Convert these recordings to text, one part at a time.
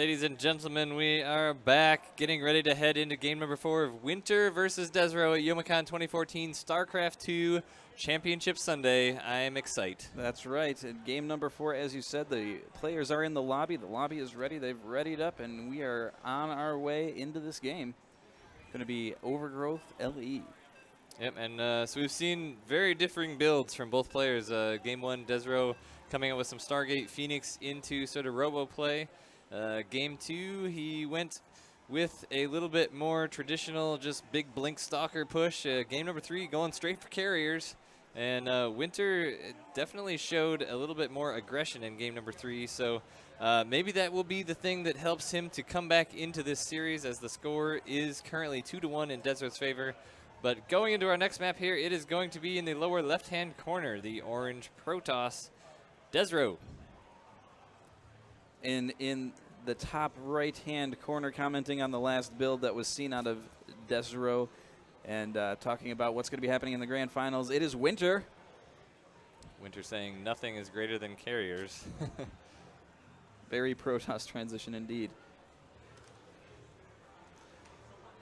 ladies and gentlemen, we are back, getting ready to head into game number 4 of Winter versus DesRow at Youmacon 2014 StarCraft 2 Championship Sunday. I am excited. That's right. In game number 4, as you said, the players are in the lobby. The lobby is ready. They've readied up, and we are on our way into this game. Going to be Overgrowth LE. Yep, and so we've seen very differing builds from both players. Game 1, DesRow coming up with some Stargate Phoenix into sort of robo play. Game 2, he went with a little bit more traditional, just big blink stalker push. Game number 3, going straight for carriers. And Winter definitely showed a little bit more aggression in game number 3. So maybe that will be the thing that helps him to come back into this series, as the score is currently 2-1 in DesRow's favor. But going into our next map here, it is going to be in the lower left-hand corner, the orange Protoss, DesRow. And in the top right-hand corner, commenting on the last build that was seen out of DesRow and talking about what's going to be happening in the grand finals, it is Winter. Winter saying nothing is greater than carriers. Very Protoss transition indeed.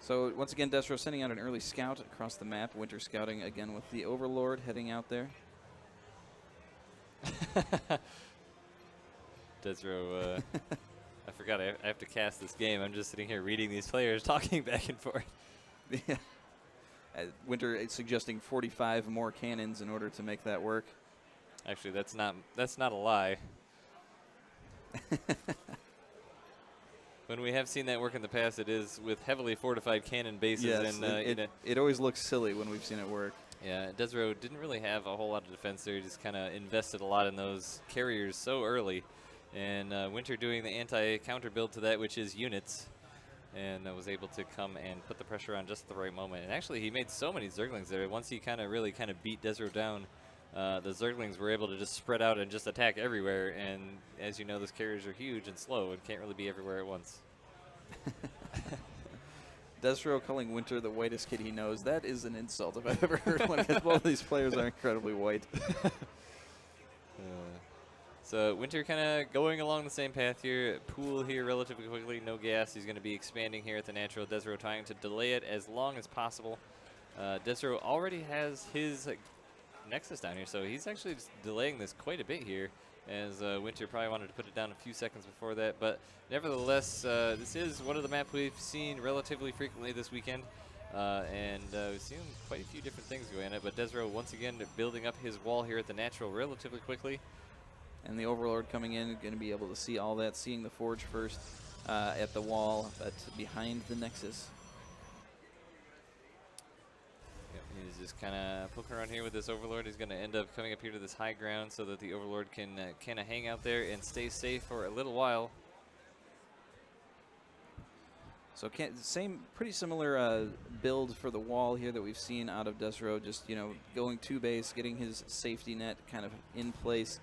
So once again, DesRow sending out an early scout across the map. Winter scouting again with the Overlord heading out there. DesRow, I forgot I have to cast this game. I'm just sitting here reading these players talking back and forth. Yeah. Winter is suggesting 45 more cannons in order to make that work. Actually, that's not a lie. When we have seen that work in the past, it is with heavily fortified cannon bases. Yes, and it always looks silly when we've seen it work. Yeah, DesRow didn't really have a whole lot of defense there. He just kind of invested a lot in those carriers so early. And Winter doing the anti-counter build to that, which is units, and was able to come and put the pressure on just at the right moment. And actually, he made so many Zerglings there. Once he really beat DesRow down, the Zerglings were able to just spread out and just attack everywhere. And as you know, those carriers are huge and slow and can't really be everywhere at once. DesRow calling Winter the whitest kid he knows. That is an insult if I've ever heard one, because both of these players are incredibly white. So Winter kind of going along the same path here. Pool here relatively quickly, no gas. He's going to be expanding here at the natural. DesRow trying to delay it as long as possible. DesRow already has his Nexus down here, so he's actually just delaying this quite a bit here, as Winter probably wanted to put it down a few seconds before that. But nevertheless, this is one of the maps we've seen relatively frequently this weekend. And we've seen quite a few different things going on it. But DesRow once again building up his wall here at the natural relatively quickly. And the Overlord coming in, going to be able to see all that, seeing the Forge first at the wall, but behind the Nexus. Yep, he's just kind of poking around here with this Overlord. He's going to end up coming up here to this high ground so that the Overlord can kind of hang out there and stay safe for a little while. So pretty similar build for the wall here that we've seen out of DesRow, just, going to base, getting his safety net kind of in place.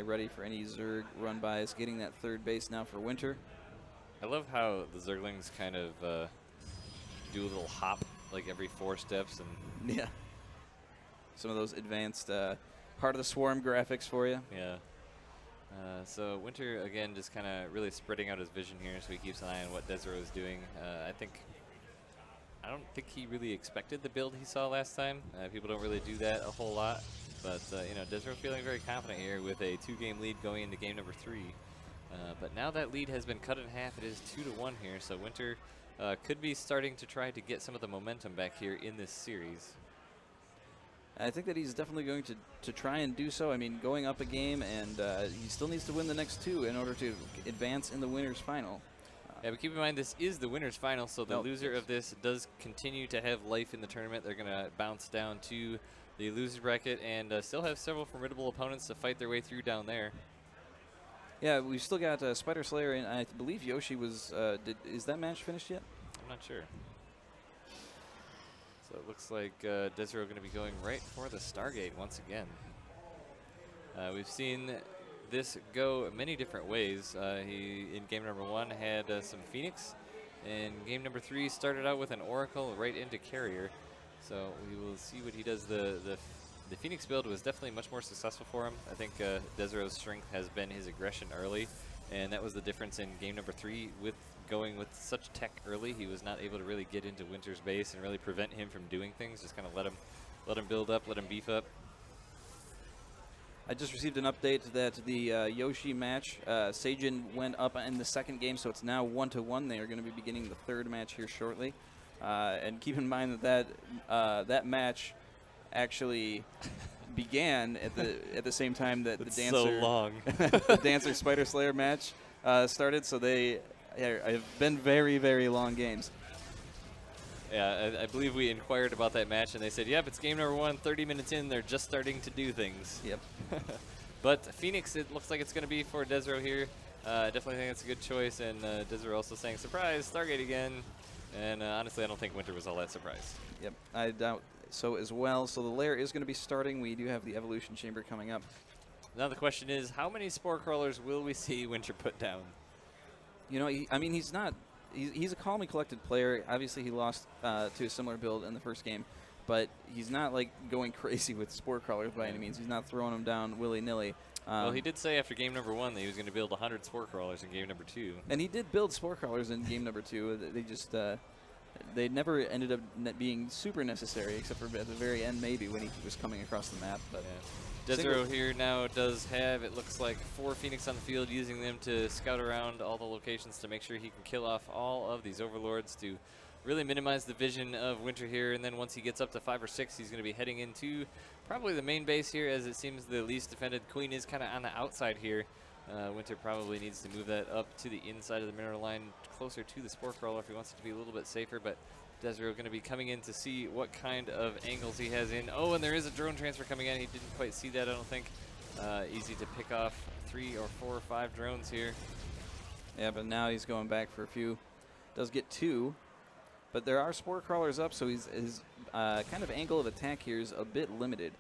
Ready for any Zerg run-bys, getting that third base now for Winter. I love how the Zerglings kind of do a little hop like every 4 steps. And yeah. Some of those advanced part of the swarm graphics for you. Yeah. So Winter, again, just kind of really spreading out his vision here, so he keeps an eye on what DesRow is doing. I don't think he really expected the build he saw last time. People don't really do that a whole lot. But, DesRow feeling very confident here with a 2-game lead going into game number 3. But now that lead has been cut in half. It is 2-1 here. So Winter could be starting to try to get some of the momentum back here in this series. I think that he's definitely going to try and do so. I mean, going up a game, and he still needs to win the next 2 in order to advance in the winner's final. Yeah, but keep in mind, this is the winner's final, so the loser of this does continue to have life in the tournament. They're going to bounce down to the loser bracket and still have several formidable opponents to fight their way through down there. Yeah, we've still got Spider Slayer, and I believe Yoshi was. Is that match finished yet? I'm not sure. So it looks like DesRow going to be going right for the Stargate once again. We've seen this go many different ways. He, in game number 1, had some Phoenix. In game number 3, started out with an Oracle right into Carrier. So we will see what he does. The Phoenix build was definitely much more successful for him. I think DesRow's strength has been his aggression early, and that was the difference in game number 3 with going with such tech early. He was not able to really get into Winter's base and really prevent him from doing things, just kind of let him build up, let him beef up. I just received an update that the Yoshi match, Seijin went up in the second game, so it's now 1-1. They are going to be beginning the third match here shortly. And keep in mind that match actually began at the same time that the dancer so long. the dancer Spider Slayer match started. So they have been very, very long games. Yeah, I believe we inquired about that match, and they said, yep, it's game number 1, 30 minutes in, they're just starting to do things. Yep. But Phoenix, it looks like it's going to be for DesRow here. Definitely think it's a good choice, and DesRow also saying, surprise, Stargate again. And honestly, I don't think Winter was all that surprised. Yep, I doubt so as well. So the lair is going to be starting. We do have the Evolution Chamber coming up. Now the question is, how many Spore Crawlers will we see Winter put down? You know, he's not... He's a calm and collected player. Obviously, he lost to a similar build in the first game, but he's not like going crazy with Spore Crawlers by any means. He's not throwing them down willy-nilly. Well, he did say after game number 1 that he was going to build 100 Spore Crawlers in game number 2. And he did build Spore Crawlers in game number 2. They just they never ended up being super necessary, except for at the very end maybe when he was coming across the map. But DesRow here now does have, it looks like, 4 Phoenix on the field, using them to scout around all the locations to make sure he can kill off all of these Overlords to really minimize the vision of Winter here. And then once he gets up to 5 or 6, he's going to be heading into probably the main base here, as it seems the least defended Queen is kind of on the outside here. Winter probably needs to move that up to the inside of the mineral line, closer to the Spore Crawler if he wants it to be a little bit safer. But DesRow going to be coming in to see what kind of angles he has in. Oh, and there is a drone transfer coming in. He didn't quite see that, I don't think. Easy to pick off 3 or 4 or 5 drones here. Yeah, but now he's going back for a few. Does get 2, but there are Spore Crawlers up, so his kind of angle of attack here is a bit limited.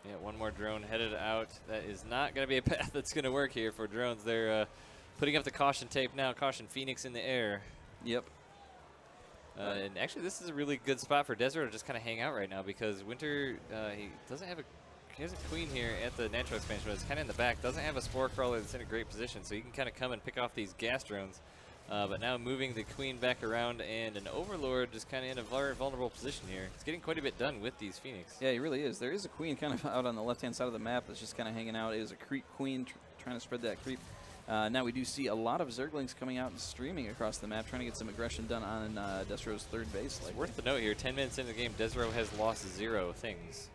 Yeah, 1 more drone headed out. That is not going to be a path that's going to work here for drones. They're putting up the caution tape now. Caution Phoenix in the air. Yep. And actually, this is a really good spot for DesRow to just kind of hang out right now, because Winter, he doesn't have he has a Queen here at the natural expansion, but it's kind of in the back. Doesn't have a Spore Crawler that's in a great position, so he can kind of come and pick off these gas drones. But now moving the Queen back around, and an Overlord just kind of in a very vulnerable position here. It's getting quite a bit done with these Phoenix. Yeah, he really is. There is a Queen kind of out on the left-hand side of the map that's just kind of hanging out. It is a creep Queen trying to spread that creep. Now we do see a lot of Zerglings coming out and streaming across the map, trying to get some aggression done on DesRow's third base. It's worth the note here, 10 minutes into the game, DesRow has lost 0 things.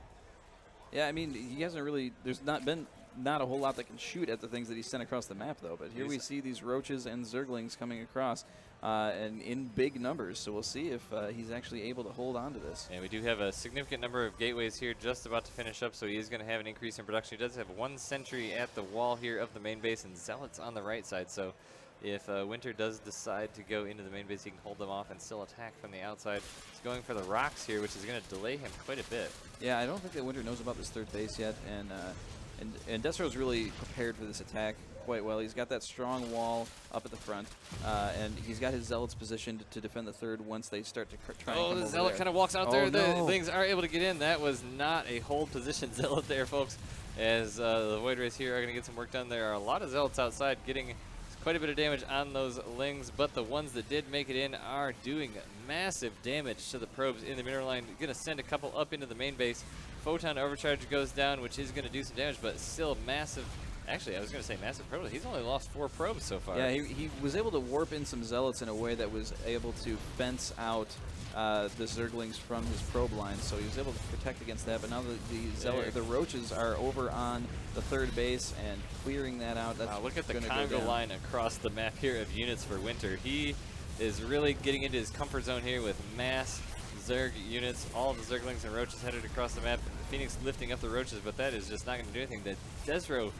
Yeah, I mean, he hasn't really, there's not a whole lot that can shoot at the things that he sent across the map, though. But here we see these Roaches and Zerglings coming across, and in big numbers. So we'll see if he's actually able to hold on to this. And we do have a significant number of gateways here just about to finish up, so he is going to have an increase in production. He does have 1 sentry at the wall here of the main base, and Zealots on the right side. So if Winter does decide to go into the main base, he can hold them off and still attack from the outside. He's going for the rocks here, which is going to delay him quite a bit. Yeah, I don't think that Winter knows about this third base yet, and DesRow's really prepared for this attack quite well. He's got that strong wall up at the front, and he's got his Zealots positioned to defend the third once they start to try and come over there. The Zealot kind of walks out there. No. The things are able to get in. That was not a hold position Zealot there, folks, as the Void Rays here are going to get some work done. There are a lot of Zealots outside getting quite a bit of damage on those Lings, but the ones that did make it in are doing massive damage to the probes in the mineral line. Going to send a couple up into the main base. Photon Overcharge goes down, which is going to do some damage, but still massive. Actually, I was going to say massive probes. He's only lost 4 probes so far. Yeah, he was able to warp in some Zealots in a way that was able to fence out the Zerglings from his probe line, so he was able to protect against that. But now the Roaches are over on the third base and clearing that out. That's look at the Congo line across the map here of units for Winter. He is really getting into his comfort zone here with mass Zerg units. All the Zerglings and Roaches headed across the map. Phoenix lifting up the Roaches, but that is just not going to do anything. The DesRow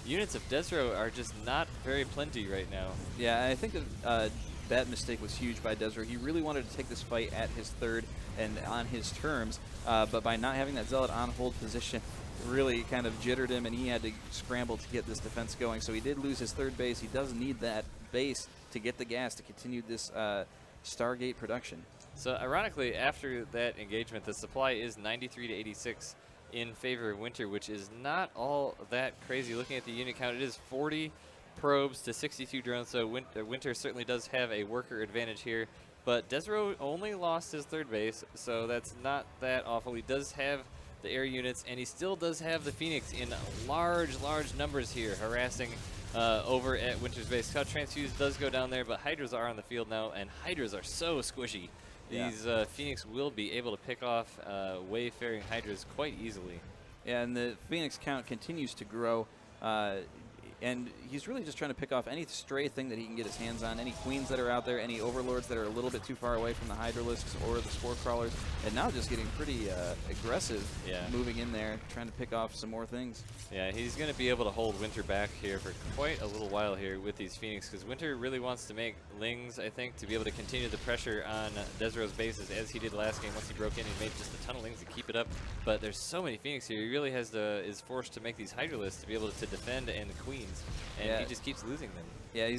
units of DesRow are just not very plenty right now. Yeah, I think that mistake was huge by DesRow. He really wanted to take this fight at his third and on his terms, but by not having that Zealot on hold position, really kind of jittered him, and he had to scramble to get this defense going. So he did lose his third base. He does need that base to get the gas to continue this Stargate production. So ironically, after that engagement, the supply is 93 to 86 in favor of Winter, which is not all that crazy. Looking at the unit count, it is 40 probes to 62 drones, so Winter certainly does have a worker advantage here. But DesRow only lost his third base, so that's not that awful. He does have the air units, and he still does have the Phoenix in large numbers here, harassing over at Winter's base. Scout Transfuse does go down there, but Hydras are on the field now, and Hydras are so squishy. These Phoenix will be able to pick off wayfaring Hydras quite easily. Yeah, and the Phoenix count continues to grow. And he's really just trying to pick off any stray thing that he can get his hands on, any queens that are out there, any overlords that are a little bit too far away from the Hydralisks or the spore crawlers, and now just getting pretty aggressive, moving in there, trying to pick off some more things. Yeah, he's going to be able to hold Winter back here for quite a little while here with these Phoenix, because Winter really wants to make Lings, I think, to be able to continue the pressure on DesRow's bases as he did last game. Once he broke in, he made just a ton of Lings to keep it up, but there's so many Phoenix here. He really is forced to make these Hydralisks to be able to defend and the queens. And he just keeps losing them. Yeah,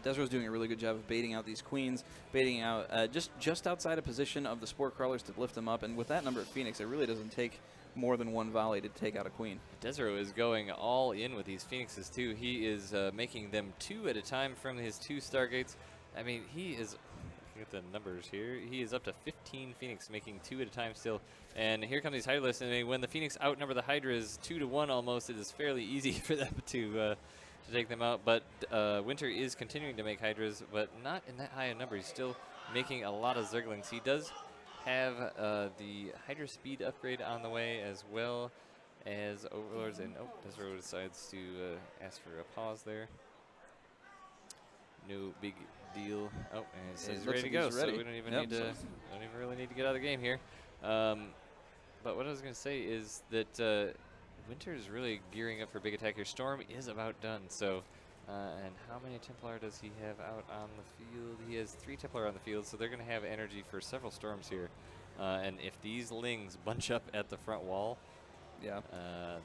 DesRow's doing a really good job of baiting out these queens, baiting out just outside a position of the spore crawlers to lift them up. And with that number of Phoenix, it really doesn't take more than one volley to take out a queen. DesRow is going all in with these Phoenixes too. He is making them 2 at a time from his 2 Stargates. I mean, he is. Get the numbers here. He is up to 15 Phoenix, making 2 at a time still. And here come these Hydralisks. And I mean, when the Phoenix outnumber the Hydras 2-1 almost, it is fairly easy for them to take them out. But Winter is continuing to make Hydras, but not in that high a number. He's still making a lot of Zerglings. He does have the Hydra speed upgrade on the way, as well as Overlords. And DesRow decides to ask for a pause there. No big deal. Oh, and he's ready to go, so we don't even really need to get out of the game here. But what I was going to say is that Winter is really gearing up for big attack here. Storm is about done, so and how many Templar does he have out on the field? He has 3 Templar on the field, so they're going to have energy for several storms here. And if these Lings bunch up at the front wall,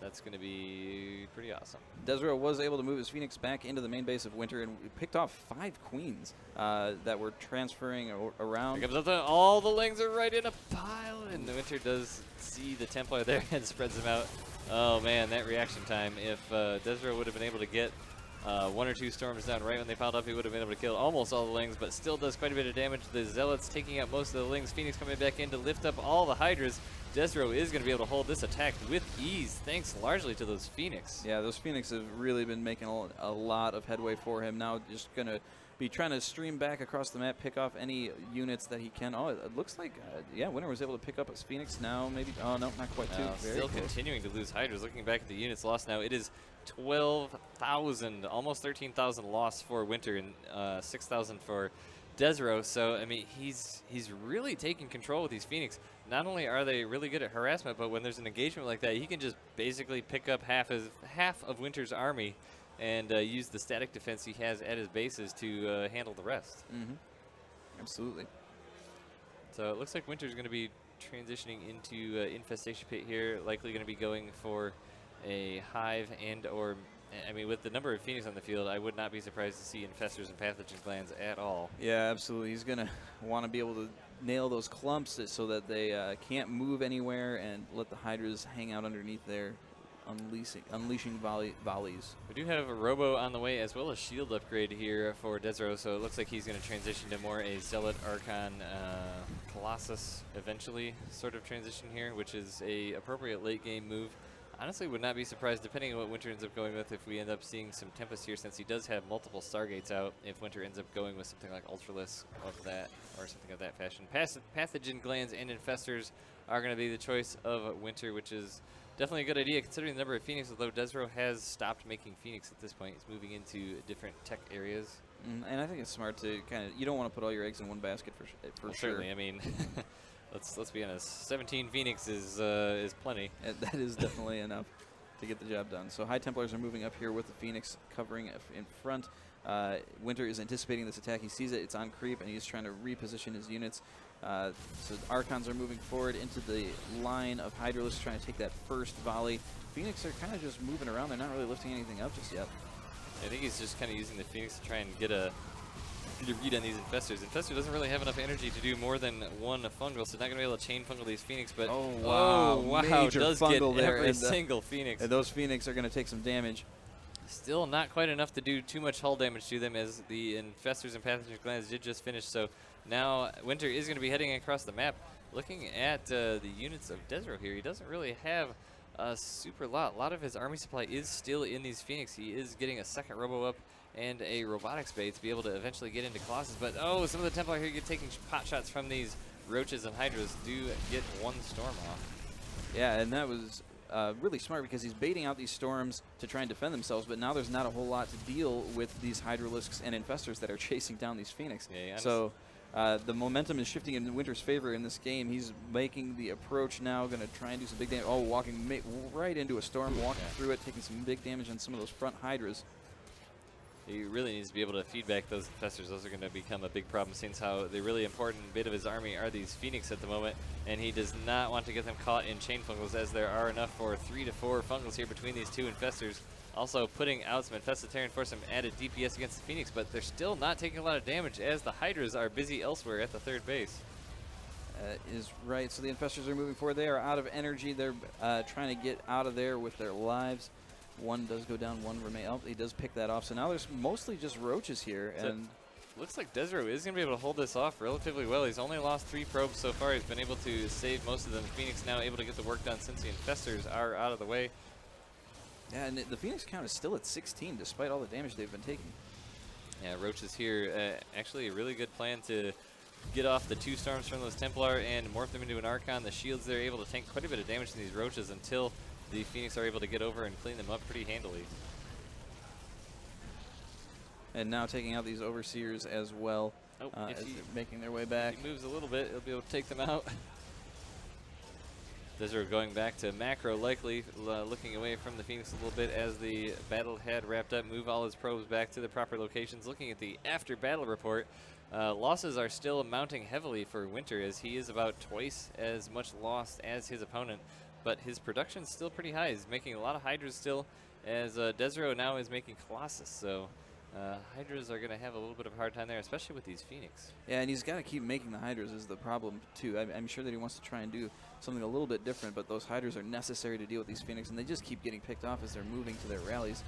that's going to be pretty awesome. DesRow was able to move his Phoenix back into the main base of Winter and picked off 5 queens that were transferring around. All the Lings are right in a pile, and the Winter does see the Templar there and spreads them out. Oh man, that reaction time. If DesRow would have been able to get 1 or 2 storms down right when they piled up, he would have been able to kill almost all the Lings, but still does quite a bit of damage. The Zealots taking out most of the Lings. Phoenix coming back in to lift up all the Hydras. DesRow is going to be able to hold this attack with ease, thanks largely to those Phoenix. Yeah, those Phoenix have really been making a lot of headway for him. Now just going to be trying to stream back across the map, pick off any units that he can. Oh, it looks like, Winter was able to pick up his Phoenix now, maybe. Oh, no, not quite too. Still continuing to lose Hydras. Looking back at the units lost now, it is 12,000, almost 13,000 lost for Winter and 6,000 for DesRow. So, I mean, he's really taking control with these Phoenix. Not only are they really good at harassment, but when there's an engagement like that, he can just basically pick up half of Winter's army and use the static defense he has at his bases to handle the rest. Mm-hmm. Absolutely. So it looks like Winter's going to be transitioning into Infestation Pit here, likely going to be going for a Hive and/or, I mean, with the number of Phoenix on the field, I would not be surprised to see Infestors and Pathogen Glands at all. Yeah, absolutely. He's going to want to be able to nail those clumps so that they can't move anywhere and let the Hydras hang out underneath there, unleashing volleys. We do have a Robo on the way, as well as shield upgrade here for DesRow, so it looks like he's going to transition to more a Zealot, Archon, Colossus eventually sort of transition here, which is a appropriate late game move. Honestly, would not be surprised, depending on what Winter ends up going with, if we end up seeing some Tempest here, since he does have multiple Stargates out. If Winter ends up going with something like Ultralisk of that, or something of that fashion. Pathogen Glands and Infestors are going to be the choice of Winter, which is definitely a good idea, considering the number of Phoenix, although DesRow has stopped making Phoenix at this point. He's moving into different tech areas. And I think it's smart to kind of, you don't want to put all your eggs in one basket for sure. Certainly, I mean, let's be honest. 17 Phoenix is plenty. That is definitely enough to get the job done. So High Templars are moving up here with the Phoenix covering in front. Winter is anticipating this attack. He sees it. It's on creep, and he's trying to reposition his units. So Archons are moving forward into the line of Hydralisks, trying to take that first volley. Phoenix are kind of just moving around. They're not really lifting anything up just yet. I think he's just kind of using the Phoenix to try and get a read on these Infestors. Infestor doesn't really have enough energy to do more than one fungal, so not going to be able to chain fungal these Phoenix, but wow, major does get there, every single Phoenix. And those Phoenix are going to take some damage. Still not quite enough to do too much hull damage to them, as the Infestors and Pathogen Glands did just finish. So now Winter is going to be heading across the map. Looking at the units of DesRow here, he doesn't really have a super lot. A lot of his army supply is still in these Phoenix. He is getting a second Robo up and a Robotics Bay to be able to eventually get into Colossus. But oh, some of the Templar here get taking pot shots from these Roaches and Hydras do get one Storm off. Yeah, and that was really smart because he's baiting out these storms to try and defend themselves, but now there's not a whole lot to deal with these Hydralisks and Infestors that are chasing down these Phoenix. Yeah, so the momentum is shifting in Winter's favor in this game. He's making the approach now, going to try and do some big damage. Oh, walking right into a storm, walking through it, taking some big damage on some of those front Hydras. He really needs to be able to feed back those Infestors. Those are going to become a big problem, since how the really important bit of his army are these Phoenix at the moment, and he does not want to get them caught in chain fungals, as there are enough for 3 to 4 fungals here between these two Infestors. Also putting out some Infestitarian for some added DPS against the Phoenix, but they're still not taking a lot of damage as the Hydras are busy elsewhere at the third base. Is right. So the Infestors are moving forward. They are out of energy. They're trying to get out of there with their lives. One does go down, one remain. Oh, he does pick that off. So now there's mostly just Roaches here. So and looks like DesRow is going to be able to hold this off relatively well. He's only lost 3 probes so far. He's been able to save most of them. Phoenix now able to get the work done since the Infestors are out of the way. Yeah, and the Phoenix count is still at 16 despite all the damage they've been taking. Yeah, Roaches here, actually a really good plan to get off the 2 storms from those Templar and morph them into an Archon. The shields, they're able to tank quite a bit of damage to these Roaches until the Phoenix are able to get over and clean them up pretty handily. And now taking out these Overseers as well, as they're making their way back. If he moves a little bit, he'll be able to take them out. DesRow going back to macro, likely looking away from the Phoenix a little bit as the battle had wrapped up. Move all his probes back to the proper locations. Looking at the after battle report, losses are still mounting heavily for Winter, as he is about twice as much lost as his opponent, but his production's still pretty high. He's making a lot of Hydras still, as DesRow now is making Colossus. So Hydras are going to have a little bit of a hard time there, especially with these Phoenix. Yeah, and he's got to keep making the Hydras is the problem, too. I'm sure that he wants to try and do something a little bit different, but those Hydras are necessary to deal with these Phoenix, and they just keep getting picked off as they're moving to their rallies.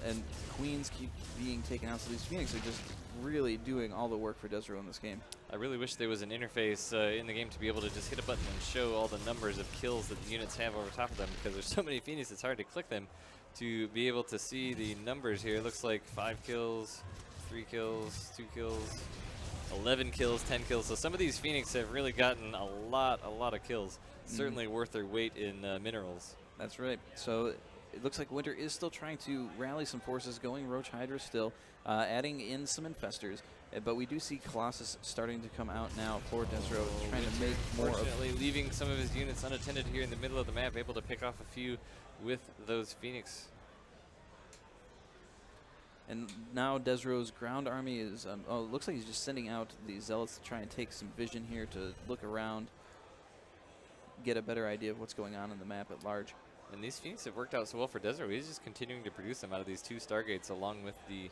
And Queens keep being taken out, so these Phoenix are just really doing all the work for DesRow in this game. I really wish there was an interface in the game to be able to just hit a button and show all the numbers of kills that the units have over top of them, because there's so many Phoenix it's hard to click them to be able to see the numbers here. It looks like 5 kills, 3 kills, 2 kills, 11 kills, 10 kills. So some of these Phoenix have really gotten a lot of kills. Certainly worth their weight in minerals. That's right. So it looks like Winter is still trying to rally some forces, going Roach Hydra still, adding in some Infestors. But we do see Colossus starting to come out now for DesRow, trying to make more of... Fortunately, leaving some of his units unattended here in the middle of the map, able to pick off a few with those Phoenix. And now DesRow's ground army is... oh, it looks like he's just sending out the Zealots to try and take some vision here, to look around, get a better idea of what's going on in the map at large. And these Phoenix have worked out so well for DesRow. He's just continuing to produce them out of these 2 Stargates, along with the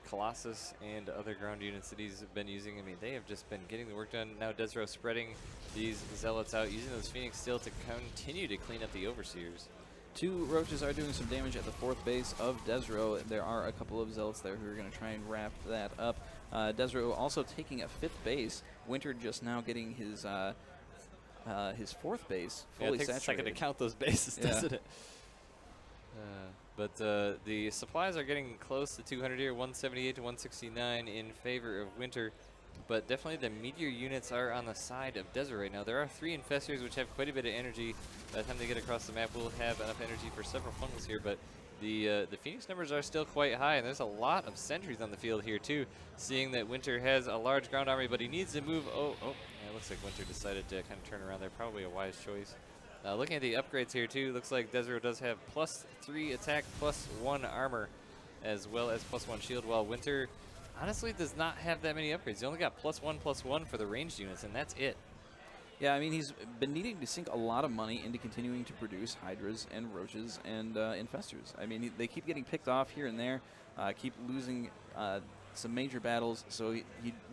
Colossus and other ground units that he's been using. I mean, they have just been getting the work done. Now DesRow spreading these Zealots out, using those Phoenix still to continue to clean up the Overseers. 2 Roaches are doing some damage at the 4th base of DesRow. There are a couple of Zealots there who are going to try and wrap that up. DesRow also taking a 5th base. Winter just now getting his 4th base fully it takes saturated. a second to count those bases, doesn't it? But the supplies are getting close to 200 here, 178 to 169 in favor of Winter. But definitely the Meteor units are on the side of DesRow right now. There are 3 Infestors which have quite a bit of energy. By the time they get across the map, we'll have enough energy for several fungals here. But the Phoenix numbers are still quite high, and there's a lot of sentries on the field here too. Seeing that Winter has a large ground army, but he needs to move. Oh, yeah, it looks like Winter decided to kind of turn around there. Probably a wise choice. Looking at the upgrades here too, looks like DesRow does have +3 attack, +1 armor, as well as +1 shield, while Winter honestly does not have that many upgrades. He only got +1/+1 for the ranged units, and that's it. Yeah, I mean, he's been needing to sink a lot of money into continuing to produce Hydras and Roaches and Infestors. I mean, they keep getting picked off here and there, keep losing some major battles, so he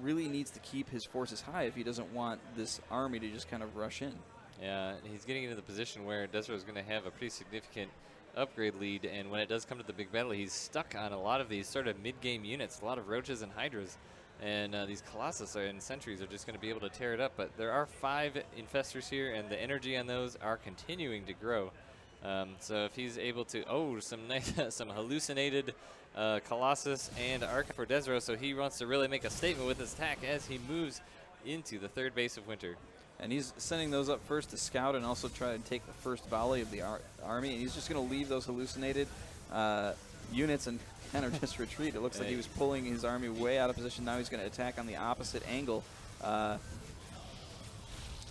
really needs to keep his forces high if he doesn't want this army to just kind of rush in. Yeah, he's getting into the position where DesRow is going to have a pretty significant upgrade lead, and when it does come to the big battle, he's stuck on a lot of these sort of mid-game units, a lot of roaches and hydras, and these colossus and sentries are just going to be able to tear it up. But there are 5 infestors here, and the energy on those are continuing to grow. So if he's able to, some nice, some hallucinated colossus and arc for DesRow, so he wants to really make a statement with his attack as he moves into the third base of Winter. And he's sending those up first to scout and also try to take the first volley of the army. And he's just going to leave those hallucinated units and kind of just retreat. It looks like he was pulling his army way out of position. Now he's going to attack on the opposite angle.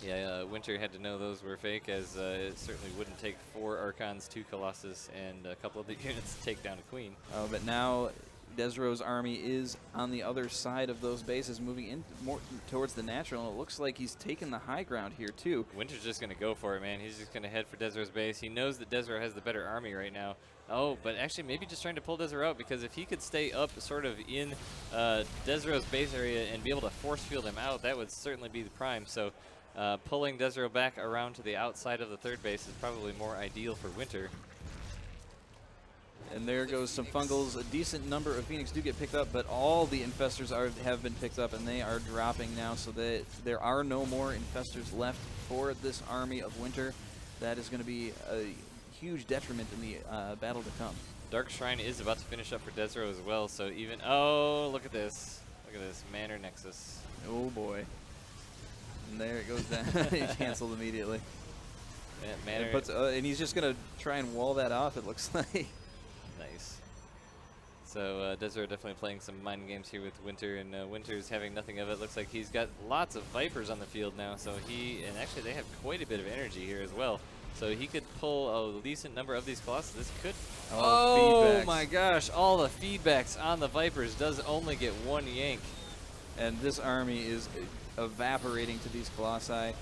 Winter had to know those were fake, as it certainly wouldn't take 4 Archons, 2 Colossus, and a couple of the units to take down a Queen. Oh, but now DesRow's army is on the other side of those bases, moving in more towards the natural, and it looks like he's taken the high ground here too. Winter's just going to go for it, man. He's just going to head for DesRow's base. He knows that DesRow has the better army right now. Oh, but actually maybe just trying to pull DesRow out, because if he could stay up sort of in DesRow's base area and be able to force field him out, that would certainly be the prime. So pulling DesRow back around to the outside of the third base is probably more ideal for Winter. And there goes some fungals. A decent number of Phoenix do get picked up, but all the infestors have been picked up, and they are dropping now, so that there are no more infestors left for this army of Winter. That is going to be a huge detriment in the battle to come. Dark Shrine is about to finish up for DesRow as well, so even, oh, look at this. Look at this, Manor Nexus. Oh boy. And there it goes down. He canceled immediately. Yeah, and he's just going to try and wall that off, it looks like. Nice. So DesRow definitely playing some mind games here with Winter, and Winter's having nothing of it. Looks like he's got lots of Vipers on the field now, so and actually they have quite a bit of energy here as well. So he could pull a decent number of these Colossus. This could, oh my gosh, all the feedbacks on the Vipers does only get 1 yank. And this army is evaporating to these Colossi.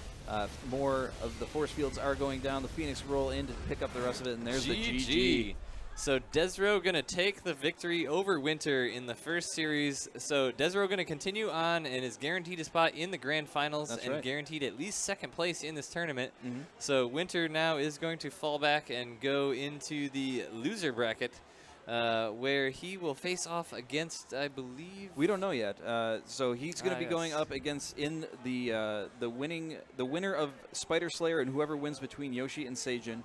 More of the force fields are going down. The Phoenix roll in to pick up the rest of it, and there's the GG. So DesRow going to take the victory over Winter in the first series. So DesRow going to continue on and is guaranteed a spot in the grand finals guaranteed at least 2nd place in this tournament. So Winter now is going to fall back and go into the loser bracket, where he will face off against, I believe, we don't know yet. So he's going to be going up against the winner of Spider Slayer, and whoever wins between Yoshi and Seijin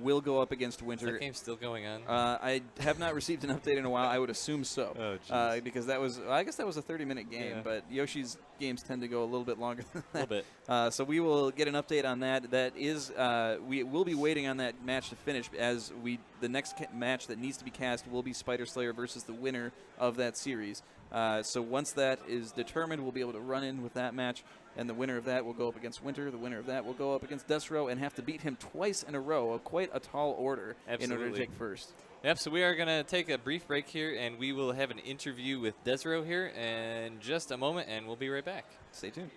will go up against Winter. Is that game still going on? I have not received an update in a while. I would assume so. Oh, because that was, I guess that was a 30-minute game, but Yoshi's games tend to go a little bit longer than that. A little bit. So we will get an update on that. That is, we will be waiting on that match to finish, as the next match that needs to be cast will be Spider Slayer versus the winner of that series. So once that is determined, we'll be able to run in with that match, and the winner of that will go up against Winter. The winner of that will go up against DesRow and have to beat him twice in a row, quite a tall order. Absolutely. In order to take first. Yep, so we are going to take a brief break here, and we will have an interview with DesRow here in just a moment, and we'll be right back. Stay tuned.